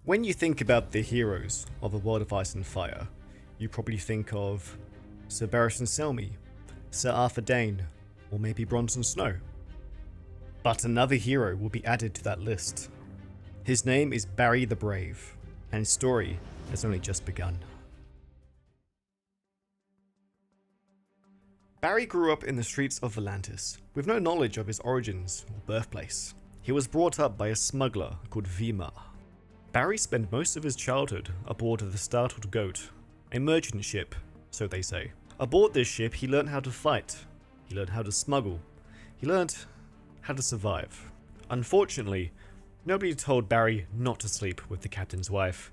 When you think about the heroes of A World of Ice and Fire, you probably think of Sir Barristan Selmy, Sir Arthur Dayne, or maybe Bronson Snow. But another hero will be added to that list. His name is Barry the Brave, and his story has only just begun. Barry grew up in the streets of Volantis, with no knowledge of his origins or birthplace. He was brought up by a smuggler called Vima. Barry spent most of his childhood aboard of the Startled Goat, a merchant ship, so they say. Aboard this ship, he learned how to fight, he learned how to smuggle, he learned how to survive. Unfortunately, nobody told Barry not to sleep with the captain's wife,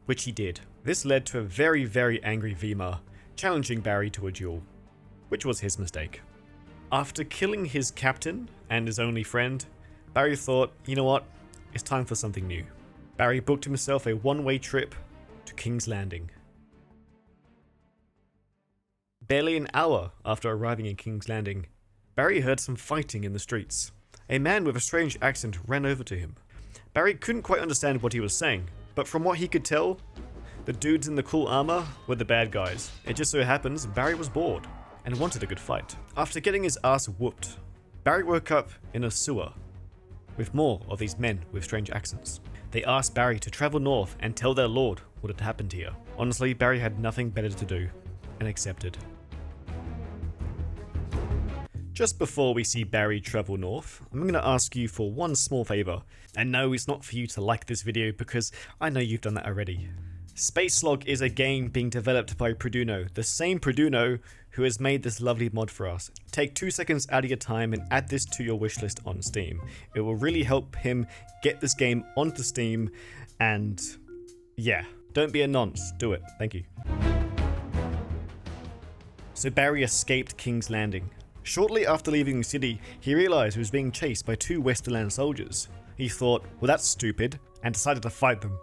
which he did. This led to a very, very angry Vima challenging Barry to a duel, which was his mistake. After killing his captain and his only friend, Barry thought, you know what, it's time for something new. Barry booked himself a one-way trip to King's Landing. Barely an hour after arriving in King's Landing, Barry heard some fighting in the streets. A man with a strange accent ran over to him. Barry couldn't quite understand what he was saying, but from what he could tell, the dudes in the cool armor were the bad guys. It just so happens Barry was bored and wanted a good fight. After getting his ass whooped, Barry woke up in a sewer with more of these men with strange accents. They asked Barry to travel north and tell their lord what had happened here. Honestly, Barry had nothing better to do and accepted. Just before we see Barry travel north, I'm going to ask you for one small favour. And no, it's not for you to like this video because I know you've done that already. Spacelog is a game being developed by Produno, the same Produno who has made this lovely mod for us. Take 2 seconds out of your time and add this to your wishlist on Steam. It will really help him get this game onto Steam, and yeah, don't be a nonce, do it, thank you. So Barry escaped King's Landing. Shortly after leaving the city, he realised he was being chased by 2 Westerland soldiers. He thought, well that's stupid, and decided to fight them.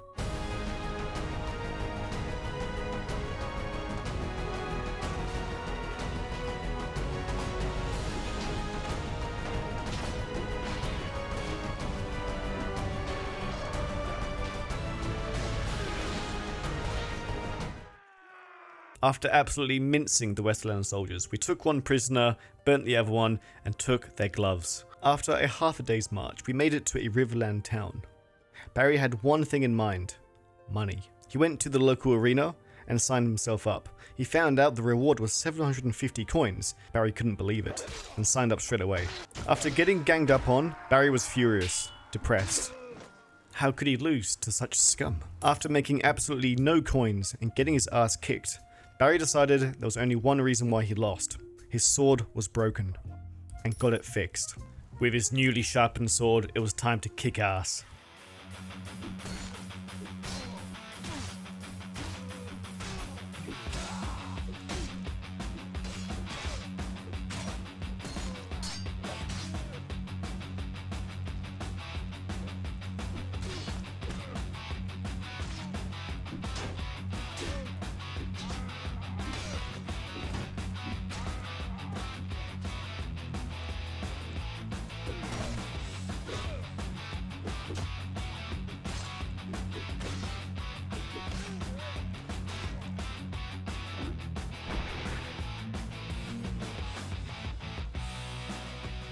After absolutely mincing the Westerland soldiers, we took one prisoner, burnt the other one, and took their gloves. After a half a day's march, we made it to a Riverland Town. Barry had one thing in mind: money. He went to the local arena and signed himself up. He found out the reward was 750 coins. Barry couldn't believe it, and signed up straight away. After getting ganged up on, Barry was furious, depressed. How could he lose to such scum? After making absolutely no coins and getting his ass kicked, Barry decided there was only one reason why he lost. His sword was broken, and got it fixed. With his newly sharpened sword, it was time to kick ass.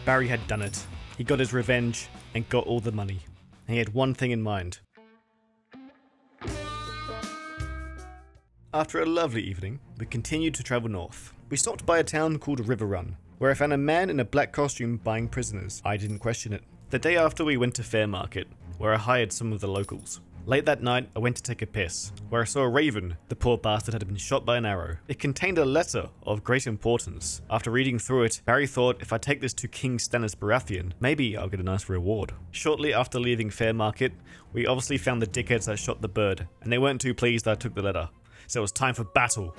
Barry had done it. He got his revenge and got all the money. And he had one thing in mind. After a lovely evening, we continued to travel north. We stopped by a town called Riverrun, where I found a man in a black costume buying prisoners. I didn't question it. The day after, we went to Fair Market, where I hired some of the locals. Late that night, I went to take a piss, where I saw a raven. The poor bastard had been shot by an arrow. It contained a letter of great importance. After reading through it, Barry thought if I take this to King Stannis Baratheon, maybe I'll get a nice reward. Shortly after leaving Fair Market, we obviously found the dickheads that shot the bird, and they weren't too pleased that I took the letter. So it was time for battle.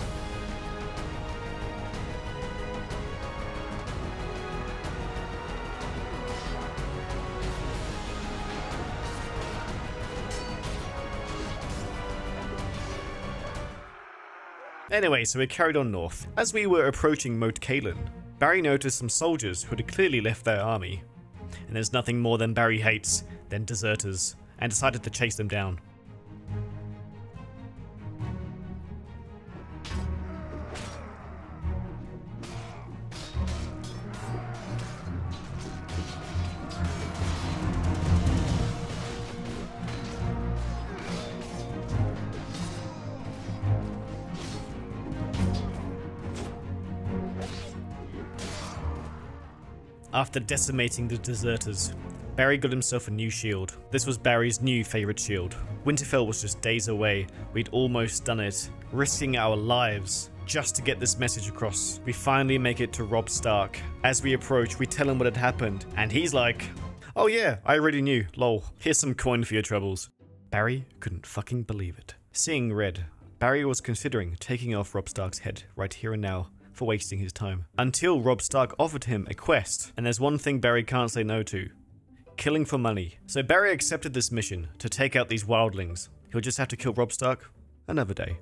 Anyway, so we carried on north. As we were approaching Moat Cailin, Barry noticed some soldiers who had clearly left their army. And there's nothing more than Barry hates than deserters, and decided to chase them down. After decimating the deserters, Barry got himself a new shield. This was Barry's new favourite shield. Winterfell was just days away. We'd almost done it, risking our lives just to get this message across. We finally make it to Robb Stark. As we approach, we tell him what had happened, and he's like, "Oh yeah, I already knew, lol. Here's some coin for your troubles." Barry couldn't fucking believe it. Seeing red, Barry was considering taking off Robb Stark's head right here and now for wasting his time. Until Robb Stark offered him a quest, and there's one thing Barry can't say no to: killing for money. So Barry accepted this mission to take out these wildlings. He'll just have to kill Robb Stark another day.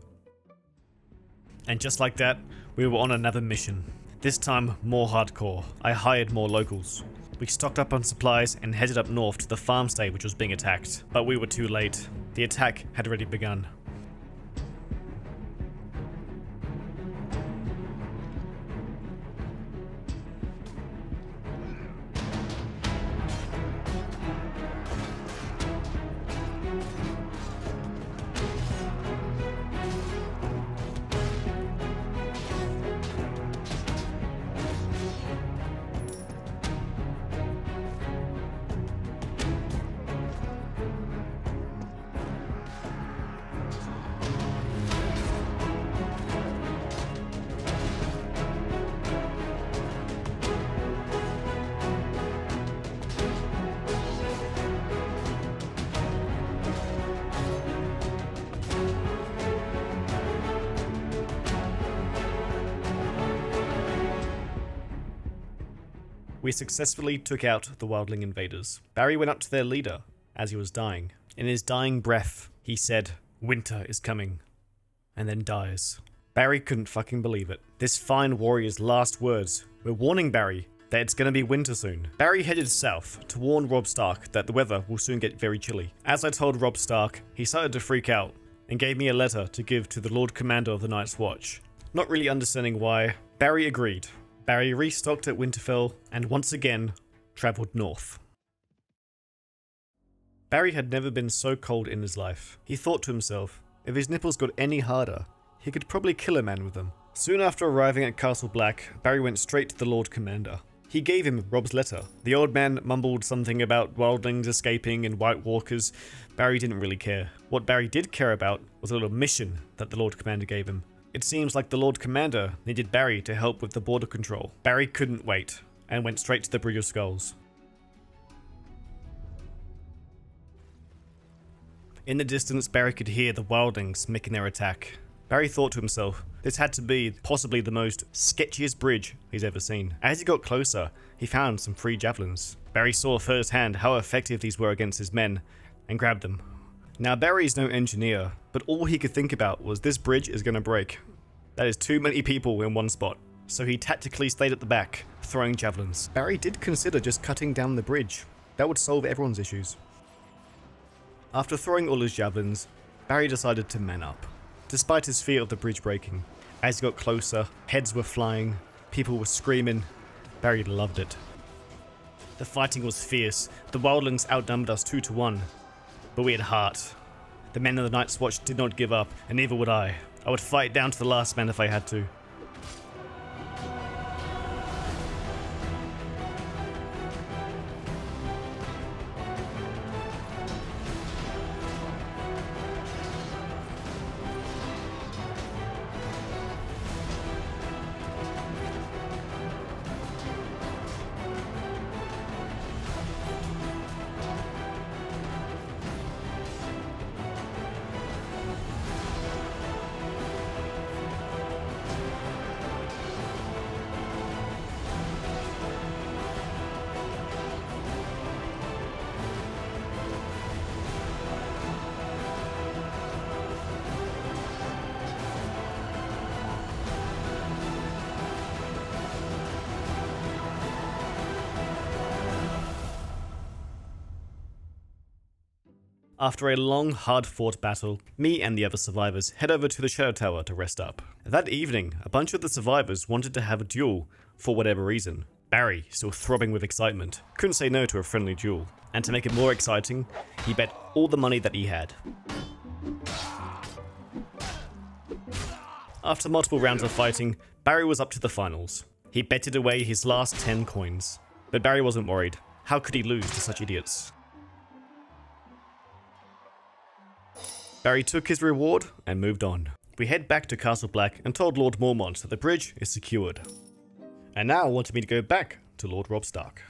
And just like that, we were on another mission. This time, more hardcore. I hired more locals. We stocked up on supplies and headed up north to the farmstay which was being attacked. But we were too late. The attack had already begun. We successfully took out the wildling invaders. Barry went up to their leader as he was dying. In his dying breath, he said, "Winter is coming," and then dies. Barry couldn't fucking believe it. This fine warrior's last words were warning Barry that it's gonna be winter soon. Barry headed south to warn Robb Stark that the weather will soon get very chilly. As I told Robb Stark, he started to freak out and gave me a letter to give to the Lord Commander of the Night's Watch. Not really understanding why, Barry agreed. Barry restocked at Winterfell and once again travelled north. Barry had never been so cold in his life. He thought to himself, if his nipples got any harder, he could probably kill a man with them. Soon after arriving at Castle Black, Barry went straight to the Lord Commander. He gave him Robb's letter. The old man mumbled something about wildlings escaping and White Walkers. Barry didn't really care. What Barry did care about was a little mission that the Lord Commander gave him. It seems like the Lord Commander needed Barry to help with the border control. Barry couldn't wait, and went straight to the Bridge of Skulls. In the distance, Barry could hear the wildlings making their attack. Barry thought to himself, this had to be possibly the most sketchiest bridge he's ever seen. As he got closer, he found some free javelins. Barry saw firsthand how effective these were against his men, and grabbed them. Now Barry's no engineer, but all he could think about was this bridge is gonna break. That is too many people in one spot. So he tactically stayed at the back, throwing javelins. Barry did consider just cutting down the bridge. That would solve everyone's issues. After throwing all his javelins, Barry decided to man up. Despite his fear of the bridge breaking, as he got closer, heads were flying, people were screaming. Barry loved it. The fighting was fierce. The wildlings outnumbered us 2-1. But we had heart. The men of the Night's Watch did not give up, and neither would I. I would fight down to the last man if I had to. After a long, hard-fought battle, me and the other survivors head over to the Shadow Tower to rest up. That evening, a bunch of the survivors wanted to have a duel, for whatever reason. Barry, still throbbing with excitement, couldn't say no to a friendly duel. And to make it more exciting, he bet all the money that he had. After multiple rounds of fighting, Barry was up to the finals. He betted away his last 10 coins. But Barry wasn't worried. How could he lose to such idiots? Barry took his reward and moved on. We head back to Castle Black and told Lord Mormont that the bridge is secured. And now wanted me to go back to Lord Robb Stark.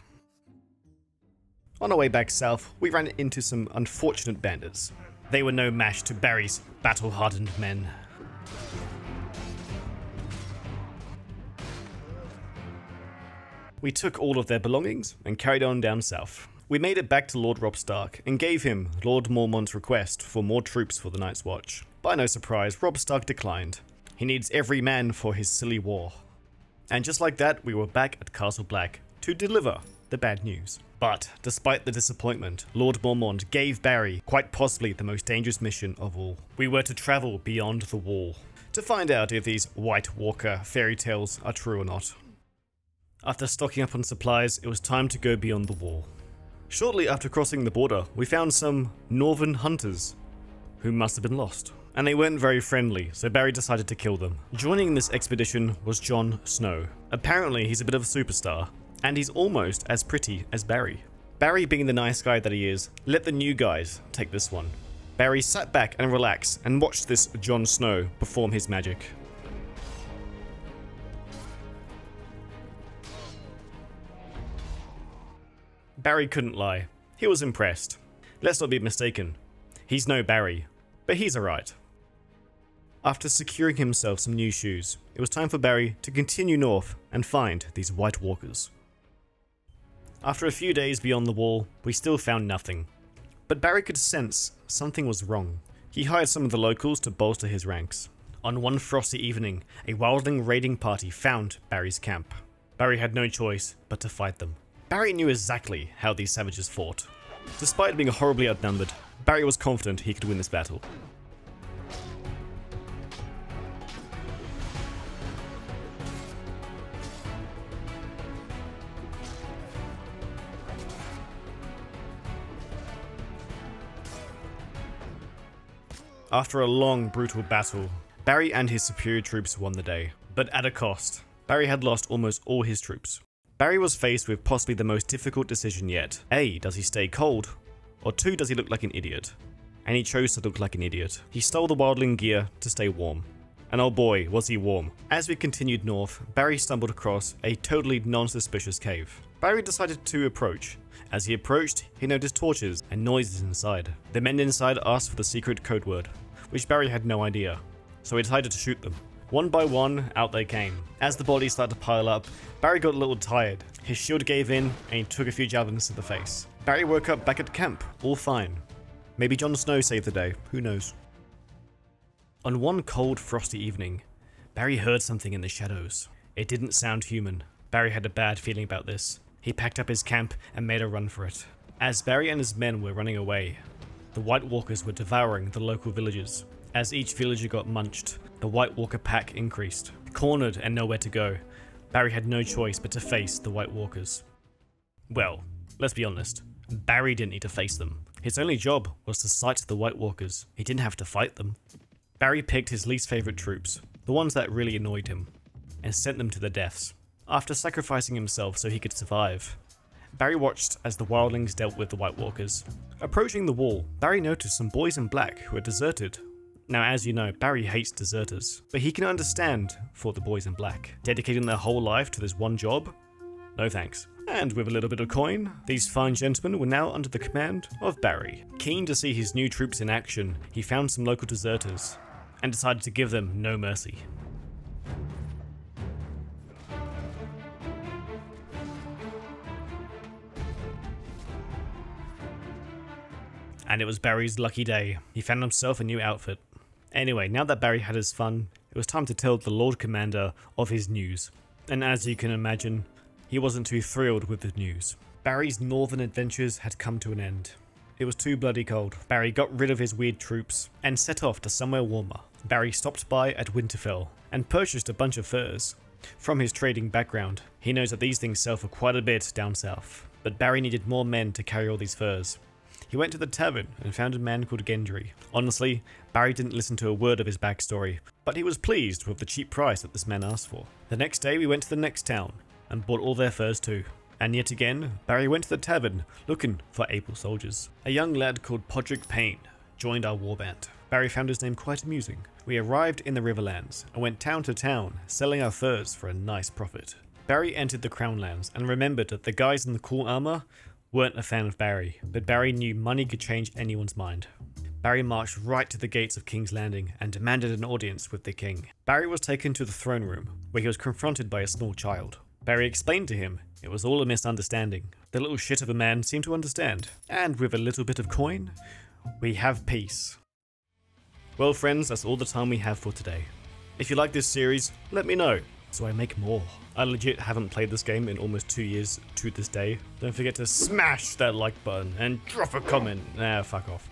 On our way back south, we ran into some unfortunate bandits. They were no match to Barry's battle-hardened men. We took all of their belongings and carried on down south. We made it back to Lord Robb Stark and gave him Lord Mormont's request for more troops for the Night's Watch. By no surprise, Robb Stark declined. He needs every man for his silly war. And just like that, we were back at Castle Black to deliver the bad news. But despite the disappointment, Lord Mormont gave Barry quite possibly the most dangerous mission of all. We were to travel beyond the wall to find out if these White Walker fairy tales are true or not. After stocking up on supplies, it was time to go beyond the wall. Shortly after crossing the border, we found some northern hunters who must have been lost. And they weren't very friendly, so Barry decided to kill them. Joining this expedition was Jon Snow. Apparently he's a bit of a superstar, and he's almost as pretty as Barry. Barry, being the nice guy that he is, let the new guys take this one. Barry sat back and relaxed and watched this Jon Snow perform his magic. Barry couldn't lie. He was impressed. Let's not be mistaken. He's no Barry, but he's alright. After securing himself some new shoes, it was time for Barry to continue north and find these White Walkers. After a few days beyond the wall, we still found nothing. But Barry could sense something was wrong. He hired some of the locals to bolster his ranks. On one frosty evening, a wildling raiding party found Barry's camp. Barry had no choice but to fight them. Barry knew exactly how these savages fought. Despite being horribly outnumbered, Barry was confident he could win this battle. After a long, brutal battle, Barry and his superior troops won the day, but at a cost. Barry had lost almost all his troops. Barry was faced with possibly the most difficult decision yet. A, does he stay cold? Or 2, does he look like an idiot? And he chose to look like an idiot. He stole the wildling gear to stay warm. And oh boy, was he warm. As we continued north, Barry stumbled across a totally non-suspicious cave. Barry decided to approach. As he approached, he noticed torches and noises inside. The men inside asked for the secret code word, which Barry had no idea, so he decided to shoot them. One by one, out they came. As the bodies started to pile up, Barry got a little tired. His shield gave in, and he took a few javelins to the face. Barry woke up back at camp, all fine. Maybe Jon Snow saved the day, who knows. On one cold, frosty evening, Barry heard something in the shadows. It didn't sound human. Barry had a bad feeling about this. He packed up his camp and made a run for it. As Barry and his men were running away, the White Walkers were devouring the local villages. As each villager got munched, the White Walker pack increased. Cornered and nowhere to go, Barry had no choice but to face the White Walkers. Well, let's be honest, Barry didn't need to face them. His only job was to sight the White Walkers. He didn't have to fight them. Barry picked his least favourite troops, the ones that really annoyed him, and sent them to their deaths. After sacrificing himself so he could survive, Barry watched as the wildlings dealt with the White Walkers. Approaching the wall, Barry noticed some boys in black who had deserted. Now, as you know, Barry hates deserters, but he can understand for the boys in black. Dedicating their whole life to this one job? No thanks. And with a little bit of coin, these fine gentlemen were now under the command of Barry. Keen to see his new troops in action, he found some local deserters, and decided to give them no mercy. And it was Barry's lucky day. He found himself a new outfit. Anyway, now that Barry had his fun, it was time to tell the Lord Commander of his news. And as you can imagine, he wasn't too thrilled with the news. Barry's northern adventures had come to an end. It was too bloody cold. Barry got rid of his weird troops and set off to somewhere warmer. Barry stopped by at Winterfell and purchased a bunch of furs. From his trading background, he knows that these things sell for quite a bit down south. But Barry needed more men to carry all these furs. He went to the tavern and found a man called Gendry. Honestly, Barry didn't listen to a word of his backstory, but he was pleased with the cheap price that this man asked for. The next day we went to the next town and bought all their furs too. And yet again, Barry went to the tavern looking for able soldiers. A young lad called Podrick Payne joined our warband. Barry found his name quite amusing. We arrived in the Riverlands and went town to town, selling our furs for a nice profit. Barry entered the Crownlands and remembered that the guys in the cool armor weren't a fan of Barry, but Barry knew money could change anyone's mind. Barry marched right to the gates of King's Landing and demanded an audience with the king. Barry was taken to the throne room, where he was confronted by a small child. Barry explained to him it was all a misunderstanding. The little shit of a man seemed to understand, and with a little bit of coin, we have peace. Well friends, that's all the time we have for today. If you like this series, let me know, so I make more. I legit haven't played this game in almost 2 years to this day. Don't forget to smash that like button and drop a comment. Nah, fuck off.